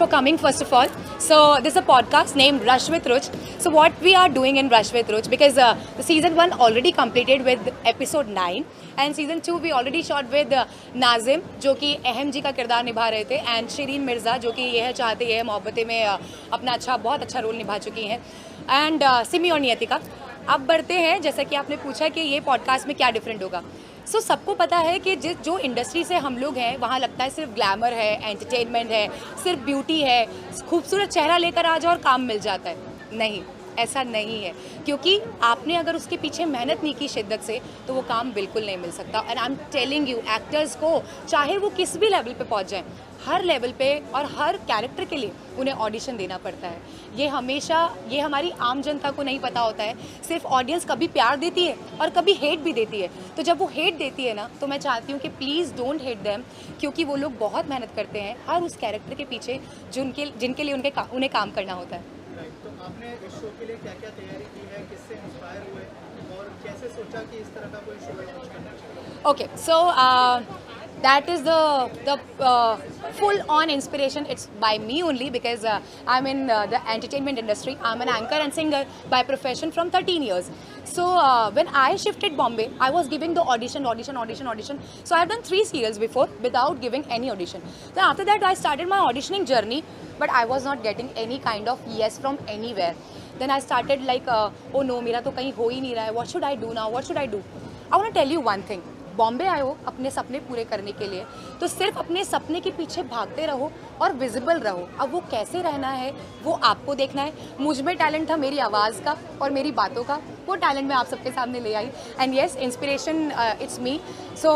for coming first of all. So this is a podcast named Rush with Ruch. So what we are doing in Rush with Ruch, because the season 1 already completed with episode 9 and season 2 we already shot with Nazim जो कि अहम जी का किरदार निभा रहे थे and Shirin Mirza जो कि यह चाहते ये मोहब्बतें में अपना बहुत अच्छा रोल निभा चुकी हैं एंड सिमी और नियतिका। अब बढ़ते हैं, जैसा कि आपने पूछा कि ये पॉडकास्ट में क्या डिफरेंट होगा। सो सबको पता है कि जो इंडस्ट्री से हम लोग हैं वहाँ लगता है सिर्फ ग्लैमर है, एंटरटेनमेंट है, सिर्फ ब्यूटी है, खूबसूरत चेहरा लेकर आ जाओ और काम मिल जाता है। नहीं, ऐसा नहीं है, क्योंकि आपने अगर उसके पीछे मेहनत नहीं की शिद्दत से तो वो काम बिल्कुल नहीं मिल सकता। And I am telling you, actors को चाहे वो किस भी लेवल पे पहुंच जाएं, हर लेवल पे और हर कैरेक्टर के लिए उन्हें ऑडिशन देना पड़ता है। ये हमारी आम जनता को नहीं पता होता है। सिर्फ ऑडियंस कभी प्यार देती है और कभी हेट भी देती है। तो जब वो हेट देती है ना, तो मैं चाहती हूँ कि प्लीज़ डोंट हेट देम, क्योंकि वो लोग बहुत मेहनत करते हैं हर उस कैरेक्टर के पीछे जिनके लिए उन्हें काम करना होता है। तो आपने इस शो के लिए क्या-क्या तैयारी की है, किससे इंस्पायर हुए और कैसे सोचा कि इस तरह का कोई शो लॉन्च करना चाहिए? Okay, so that is the full-on inspiration. It's by me only because I'm in the entertainment industry. I'm an anchor and singer by profession from 13 years. So when I shifted Bombay, I was giving the audition. So I've done 3 serials before without giving any audition. Then after that, I started my auditioning journey, but I was not getting any kind of yes from anywhere. Then I started like, oh no, मेरा तो कहीं हो ही नहीं रहा है. What should I do now? What should I do? I want to tell you one thing. Bombay आए हो अपने सपने पूरे करने के लिए, तो सिर्फ अपने सपने के पीछे भागते रहो और विजिबल रहो। अब वो कैसे रहना है वो आपको देखना है। मुझ में टैलेंट था मेरी आवाज़ का और मेरी बातों का, वो टैलेंट मैं आप सबके सामने ले आई। And yes, inspiration it's me. So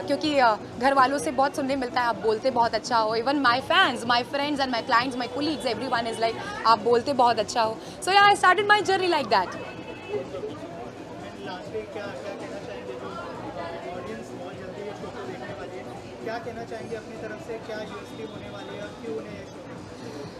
क्योंकि घर वालों से बहुत सुनने मिलता है आप बोलते बहुत अच्छा हो। Even my fans, my friends and my clients, my colleagues, everyone is like आप बोलते बहुत अच्छा हो। सो या I started my journey like that. क्या कहना चाहेंगे अपनी तरफ से, क्या यूएसपी होने वाली है और क्यों उन्हें ये शो?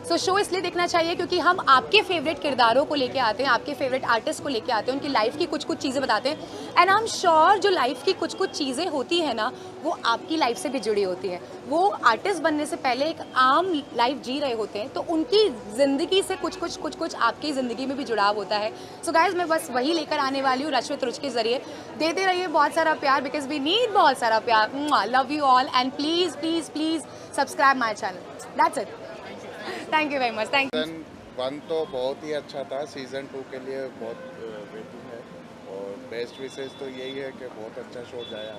सो शो इसलिए देखना चाहिए क्योंकि हम आपके फेवरेट किरदारों को लेके आते हैं, आपके फेवरेट आर्टिस्ट को लेके आते हैं, उनकी लाइफ की कुछ चीज़ें बताते हैं। एंड आई एम श्योर जो लाइफ की कुछ चीज़ें होती हैं ना, वो आपकी लाइफ से भी जुड़ी होती हैं। वो आर्टिस्ट बनने से पहले एक आम लाइफ जी रहे होते हैं, तो उनकी ज़िंदगी से कुछ आपकी ज़िंदगी में भी जुड़ाव होता है। सो गाइज, मैं बस वही लेकर आने वाली हूँ रश विद रुच के ज़रिए। देते रहिए बहुत सारा प्यार, बिकॉज वी नीड बहुत सारा प्यार। Love you all and please please please subscribe my channel. That's it. Thank you very much. Thank you. Season 1 तो बहुत ही अच्छा था, सीज़न 2 के लिए बहुत वेटिंग है और बेस्ट विशेष तो यही है कि बहुत अच्छा शो जाए।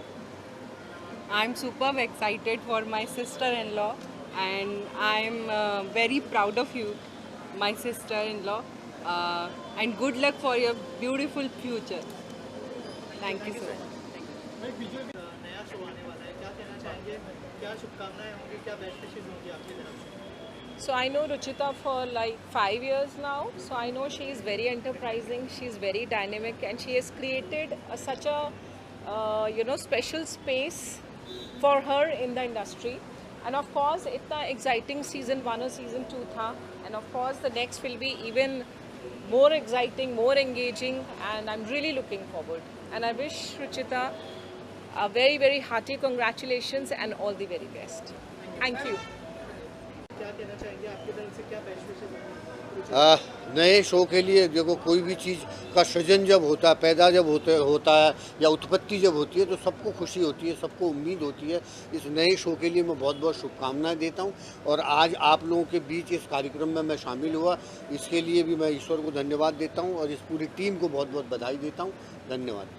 I'm super excited for my sister-in-law and I'm very proud of you, my sister-in-law, and good luck for your beautiful future. Thank you so much. नया शो आने वाला है, क्या कहना चाहेंगे, क्या शुभकामनाएं होंगी, क्या बेस्ट विशेस होंगी आपकी तरफ से? So I know Ruchita for like 5 years now, so I know she is very enterprising, she is very dynamic and she has created such a special space for her in the industry. And of course itna exciting season 1 or season 2 tha, and of course the next will be even more exciting, more engaging, and I'm really looking forward. And I wish Ruchita a very very hearty congratulations and all the very best. Thank you. क्या कहना चाहेंगे, आपकी तरफ से क्या best wishes होंगी? नए show के लिए देखो, कोई भी चीज़ का सृजन जब होता है, पैदा जब होता है या उत्पत्ति जब होती है, तो सबको खुशी होती है, सबको उम्मीद होती है। इस नए शो के लिए मैं बहुत बहुत शुभकामनाएं देता हूं और आज आप लोगों के बीच इस कार्यक्रम में मैं शामिल हुआ, इसके लिए भी मैं ईश्वर को धन्यवाद देता हूं और इस पूरी टीम को बहुत बहुत बधाई देता हूँ। धन्यवाद।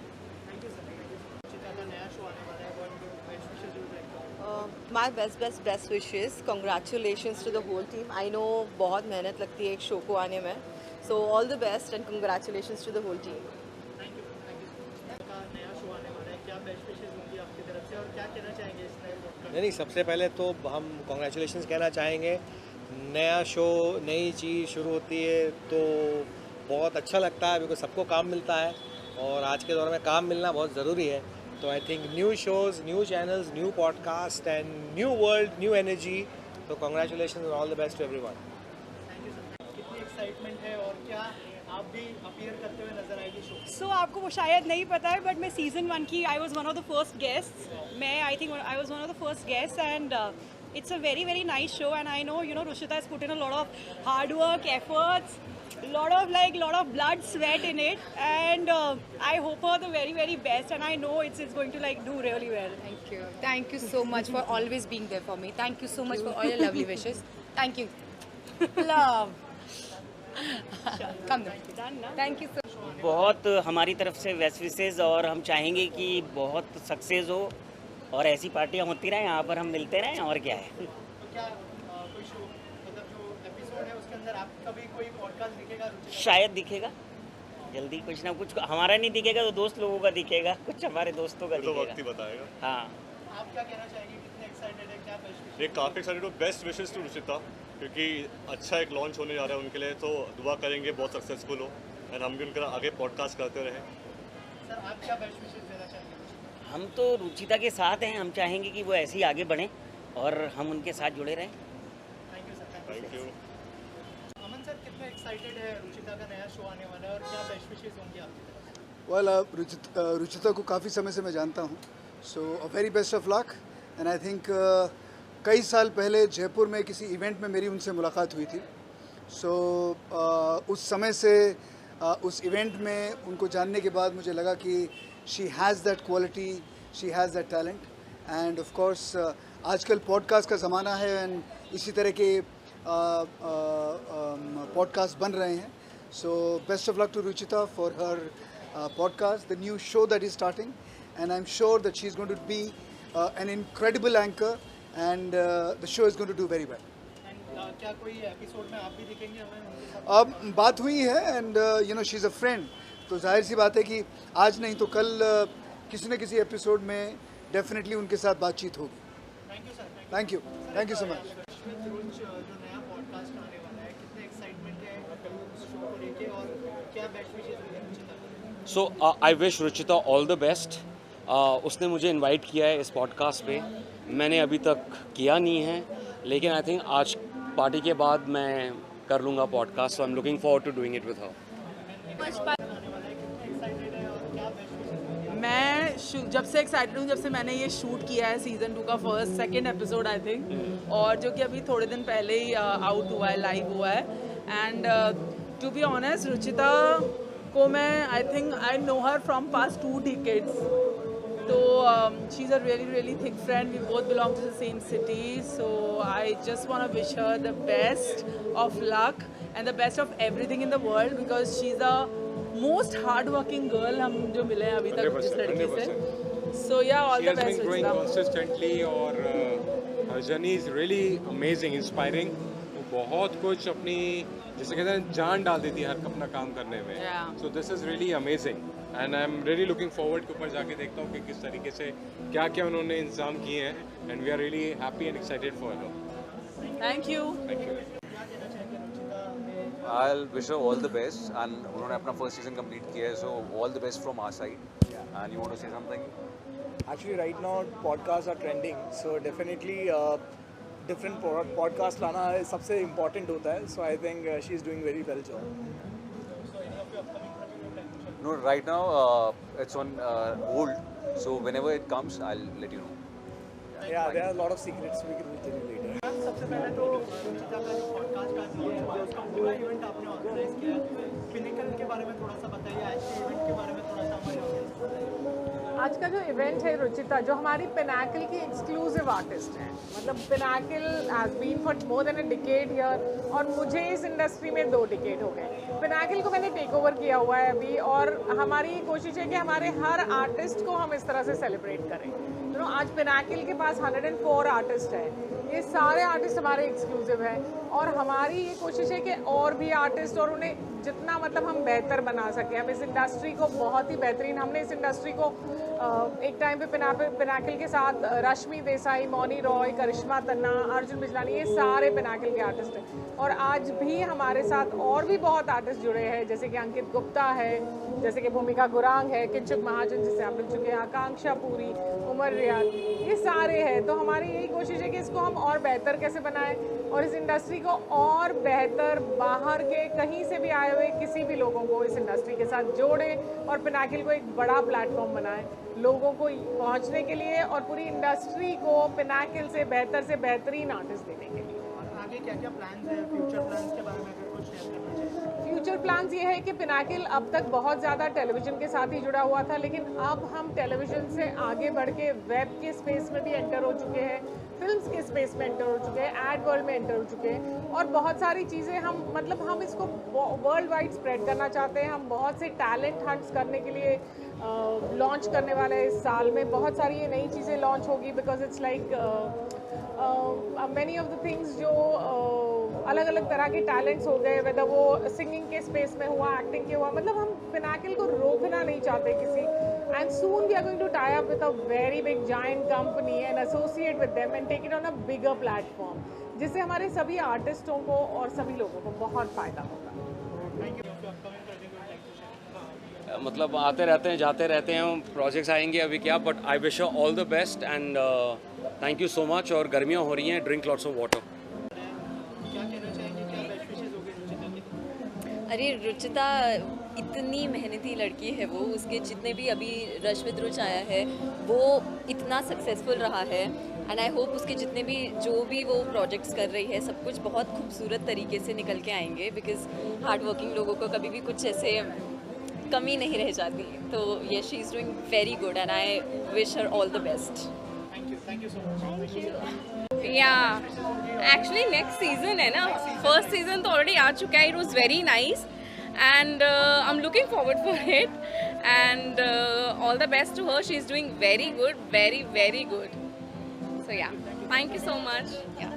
My best wishes. Congratulations to the whole team. I know बहुत मेहनत लगती है एक शो को आने में, so all the best and congratulations to the whole team. Thank you. नया शो आने वाला है, क्या बेस्ट विशेस होंगी आपकी तरफ से और क्या कहना चाहेंगे इस नए शो? नहीं, सबसे पहले तो हम कॉन्ग्रेचुलेशंस कहना चाहेंगे। नया शो, नई चीज़ शुरू होती है तो बहुत अच्छा लगता है, बिकॉज सबको काम मिलता है और आज के दौर में काम मिलना बहुत ज़रूरी है। तो I think new shows, new channels, new podcast and new world, new energy. तो कॉन्ग्रेचुलेशन और all the best to everyone. Thank you sir. कितनी एक्साइटमेंट है और क्या आप भी अपीयर करते हुए नजर आएगी शो? सो आपको वो शायद नहीं पता है, बट मैं सीज़न 1 की I was one of the first guest. मैं I think I was one of the first guest and it's a very, very nice show, and I know, Ruchita has put in a lot of hard work, efforts, lot of blood, sweat in it, and I hope her the very, very best, and I know it's going to do really well. Thank you so much for always being there for me. Thank you so much for all your lovely wishes. Thank you. Love. Come then. Done now. Thank you so much. बहुत हमारी तरफ से best wishes, और हम चाहेंगे कि बहुत success हो और ऐसी पार्टियां होती रहें, यहाँ पर हम मिलते रहें, और क्या है। क्या कोई शो मतलब जो एपिसोड है उसके अंदर आपका भी कोई पॉडकास्ट दिखेगा रुचिता? शायद दिखेगा जल्दी, कुछ ना कुछ। हमारा नहीं दिखेगा तो दोस्त लोगों का दिखेगा, कुछ हमारे दोस्तों का तो दिखेगा। वक्त ही बताएगा। हाँ, आप क्या कहना चाहेंगे, कितने एक्साइटेड है, क्या बेस्ट? ये काफ़ी एक्साइटेड हो, बेस्ट विशेस टू रुचिता, क्योंकि अच्छा एक लॉन्च होने जा रहा है उनके लिए, तो दुआ करेंगे बहुत सक्सेसफुल हो, एंड हम भी उनका आगे पॉडकास्ट करते रहें। सर आप क्या बेस्ट विशेस देना चाहेंगे? हम तो रुचिता के साथ हैं, हम चाहेंगे कि वो ऐसे ही आगे बढ़ें और हम उनके साथ जुड़े रहें। Thank you sir. Thank you. Aman sir, कितने एक्साइटेड है रुचिता का नया शो आने वाला है, और क्या बेस्ट विशेस होंगे आपकी तरफ? वेल, रुचिता को काफ़ी समय से मैं जानता हूँ, so a very best of luck, and I think कई साल पहले जयपुर में किसी इवेंट में मेरी उनसे मुलाकात हुई थी। सो उस समय से उस इवेंट में उनको जानने के बाद मुझे लगा कि she has that quality, she has that talent, end of course आजकल पॉडकास्ट का ज़माना है, एंड इसी तरह के पॉडकास्ट बन रहे हैं। So best of luck to Ruchita for her podcast, the new show that is starting, and I'm sure that she's going to be an incredible anchor, and the show is going to do very well. And क्या कोई episode में आप भी दिखेंगे हमें उनके साथ? अब बात हुई है, and she is a friend, तो जाहिर सी बात है कि आज नहीं तो कल किसी न किसी एपिसोड में डेफिनेटली उनके साथ बातचीत होगी। Thank you sir. Thank you, thank you so much. Rashmit रुच जो नया पॉडकास्ट आने वाला है, कितने एक्साइटमेंट है उस शो को लेके, और क्या बेस्ट विशेस होंगे रुचिता को? So I wish Ruchita all the best. उसने मुझे इनवाइट किया है इस पॉडकास्ट पे, मैंने अभी तक किया नहीं है, लेकिन आई थिंक आज पार्टी के बाद मैं कर लूँगा podcast, so I am looking forward to doing it with her. मैं जब से एक्साइटेड हूँ, जब से मैंने ये शूट किया है सीज़न 2 का सेकंड एपिसोड आई थिंक, और जो कि अभी थोड़े दिन पहले ही आउट हुआ है, लाइव हुआ है, and to be honest Ruchita को मैं I think I know her from past 2 decades, तो she is a really thick friend, we both belong to the same city, so I just want to wish her the best of luck and the best of everything in the world, because she is the most hard working girl हम जो मिले हैं अभी तक जिस लड़की से। सो या all the best Ruchita. consistently, और her journey is really amazing, inspiring। वो बहुत कुछ अपनी, जैसे कहते हैं, जान डाल देती है हर अपना काम करने में। So this is really amazing, and I am really looking forward के ऊपर जाके देखता हूँ कि किस तरीके से क्या क्या उन्होंने इंतजाम किए हैं, and we are really happy and excited for her. Thank you. I'll wish her all the best, and उन्होंने अपना first season complete किया है, so all the best from our side। And you want to say something? Actually, right now podcasts are trending, so definitely different podcast लाना सबसे important होता है, so I think she is doing very well job. No, right now it's on hold, so whenever it comes, I'll let you know. Yeah, there are a lot of secrets we can tell you later. सबसे पहले तो रुचिता का जो podcast आज launch हुआ है, उसका पूरा इवेंट आपने ऑर्गेनाइज किया है, पिनिकल के बारे में थोड़ा सा बताइए, आज के इवेंट के बारे में थोड़ा सा हमारे ऑडियंस को बताइए। आज का जो इवेंट है रुचिता, जो हमारी पिनाकल की एक्सक्लूसिव आर्टिस्ट हैं, मतलब Pinnacle has been for more than a decade here, और मुझे इस इंडस्ट्री में 2 डिकेड हो गए। पिनाकल को मैंने टेक ओवर किया हुआ है अभी, और हमारी कोशिश है कि हमारे हर आर्टिस्ट को हम इस तरह से सेलिब्रेट करें। तो आज पिनाकल के पास 104 आर्टिस्ट हैं, ये सारे आर्टिस्ट हमारे एक्सक्लूसिव हैं, और हमारी ये कोशिश है कि और भी आर्टिस्ट, और उन्हें जितना मतलब हम बेहतर बना सकें। हम इस इंडस्ट्री को बहुत ही बेहतरीन, हमने इस इंडस्ट्री को एक टाइम पे पिनाकल के साथ रश्मि देसाई, मौनी रॉय, करिश्मा तन्ना, अर्जुन बिजलानी, ये सारे पिनाकल के आर्टिस्ट हैं, और आज भी हमारे साथ और भी बहुत आर्टिस्ट जुड़े हैं, जैसे कि अंकित गुप्ता है, जैसे कि भूमिका गुरांग है, किंचुक महाजन जिससे आप मिल चुके हैं, आकांक्षा पूरी, उमर रियाज, ये सारे हैं। तो हमारी यही कोशिश है कि इसको हम और बेहतर कैसे बनाएं, और इस इंडस्ट्री को और बेहतर बाहर के कहीं से भी आए हुए किसी भी लोगों को इस इंडस्ट्री के साथ जोड़ें और पिनाकिल को एक बड़ा प्लेटफॉर्म बनाएं लोगों को पहुंचने के लिए और पूरी इंडस्ट्री को पिनाकिल से बेहतरीन आर्टिस्ट देने के लिए। और आगे क्या क्या प्लान्स हैं, फ्यूचर प्लान्स के बारे में अगर कुछ शेयर करना चाहिए? फ्यूचर प्लान्स ये है कि पिनाकिल अब तक बहुत ज़्यादा टेलीविज़न के साथ ही जुड़ा हुआ था, लेकिन अब हम टेलीविज़न से आगे बढ़ के वेब के स्पेस में भी एंटर हो चुके हैं, फिल्म्स के स्पेस में एंटर हो चुके हैं, एड वर्ल्ड में एंटर हो चुके हैं और बहुत सारी चीज़ें हम इसको वर्ल्ड वाइड स्प्रेड करना चाहते हैं। हम बहुत से टैलेंट हंट्स करने के लिए लॉन्च करने वाले हैं इस साल में। बहुत सारी ये नई चीज़ें लॉन्च होगी because it's like many of the things जो अलग अलग तरह के टैलेंट्स हो गए, वेदर वो सिंगिंग के स्पेस में हुआ, एक्टिंग के हुआ, मतलब हम पिनाकिल को रोकना नहीं चाहते किसी। And soon we are going to tie up with a very big giant company and associate with them and take it on a bigger platform, जिससे हमारे सभी आर्टिस्टों को और सभी लोगों को बहुत फ़ायदा होगा। मतलब आते रहते हैं जाते रहते हैं, प्रोजेक्ट्स आएंगे अभी क्या, but I wish you all the best and thank you so much. और गर्मियाँ हो रही हैं, ड्रिंक लॉट्स ऑफ वाटर। अरे रुचिता इतनी मेहनती लड़की है वो, उसके जितने भी अभी रश्मित रुच आया है वो इतना सक्सेसफुल रहा है एंड आई होप उसके जितने भी जो भी वो प्रोजेक्ट्स कर रही है सब कुछ बहुत खूबसूरत तरीके से निकल के आएंगे बिकॉज हार्ड वर्किंग लोगों को कभी भी कुछ ऐसे कमी नहीं रह जाती। तो ये she is doing very good and I wish her all the best. Thank you so much. या एक्चुअली नेक्स्ट सीजन है ना, फर्स्ट सीजन तो ऑलरेडी आ चुका है, it was very nice and I'm looking forward for it and all the best to her. She is doing very good, very very good. So yeah, thank you so much. Yeah.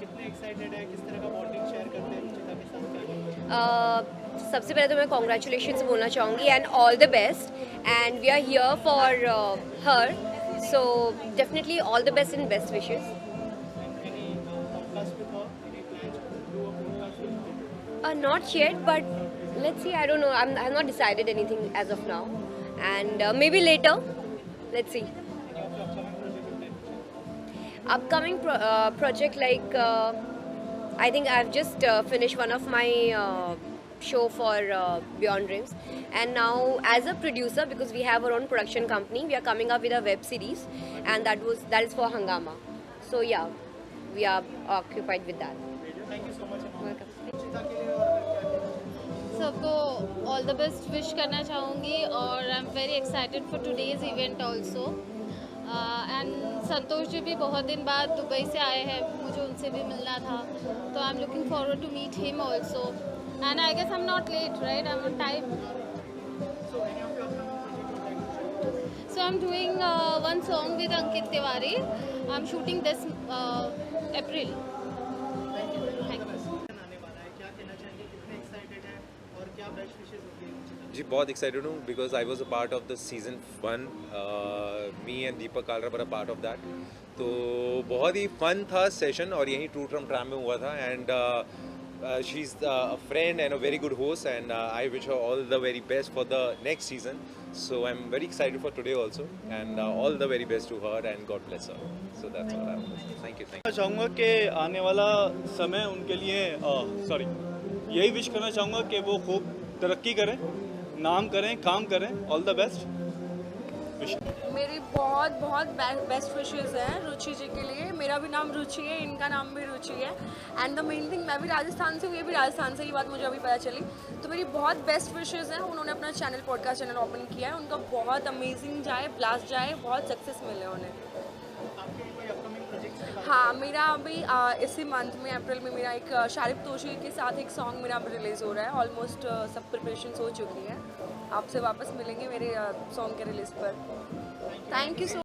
कितने excited है, किस तरह का bonding share करते हैं रुचिता के साथ? सबसे पहले तो मैं कॉन्ग्रेचुलेशंस बोलना चाहूँगी and all the best and we are here for her, so definitely all the best and best wishes. Not yet, but let's see. I don't know. I've not decided anything as of now, and maybe later. Let's see. Upcoming project like I think I've just finished one of my show for Beyond Dreams, and now as a producer, because we have our own production company, we are coming up with a web series, and that is for Hangama. So yeah, we are occupied with that. Thank you so much. Welcome. सबको all the best wish करना चाहूँगी और I am very excited for today's event also. And Santosh ji भी बहुत दिन बाद Dubai से आए हैं, मुझे उनसे भी मिलना था, तो I am looking forward to meet him also and I guess I am not late, right? I am on time. So I am doing one song with Ankit Tiwari. I am shooting this April. जी बहुत excited हूँ because I was a part of the season 1, me and Deepak Kalra were a part of that. तो बहुत ही fun था session और यहीं true term tram में हुआ था and she is a friend and a very good host and I wish her all the very best for the next season. So I am very excited for today also and all the very best to her and God bless her. So that's all I am. Thank you. मैं चाहूँगा कि आने वाला समय उनके लिए यही wish करना चाहूँगा कि वो खूब तरक्की करें, नाम करें, काम करें। All the best. मेरी बहुत बहुत बेस्ट विशेज़ हैं रुचि जी के लिए। मेरा भी नाम रुचि है, इनका नाम भी रुचि है एंड द मेन थिंग मैं भी राजस्थान से हूँ, ये भी राजस्थान से, ये बात मुझे अभी पता चली। तो मेरी बहुत बेस्ट विशेज़ हैं। उन्होंने अपना चैनल, पॉडकास्ट चैनल ओपन किया है, उनका बहुत अमेजिंग जाए, ब्लास्ट जाए, बहुत सक्सेस मिले उन्हें। हाँ, मेरा अभी इसी मंथ में अप्रैल में मेरा एक शारिफ तोशी के साथ एक सॉन्ग मेरा अभी रिलीज़ हो रहा है। ऑलमोस्ट सब प्रिपरेशंस हो चुकी है। आपसे वापस मिलेंगे मेरे सॉन्ग के रिलीज़ पर। Thank you so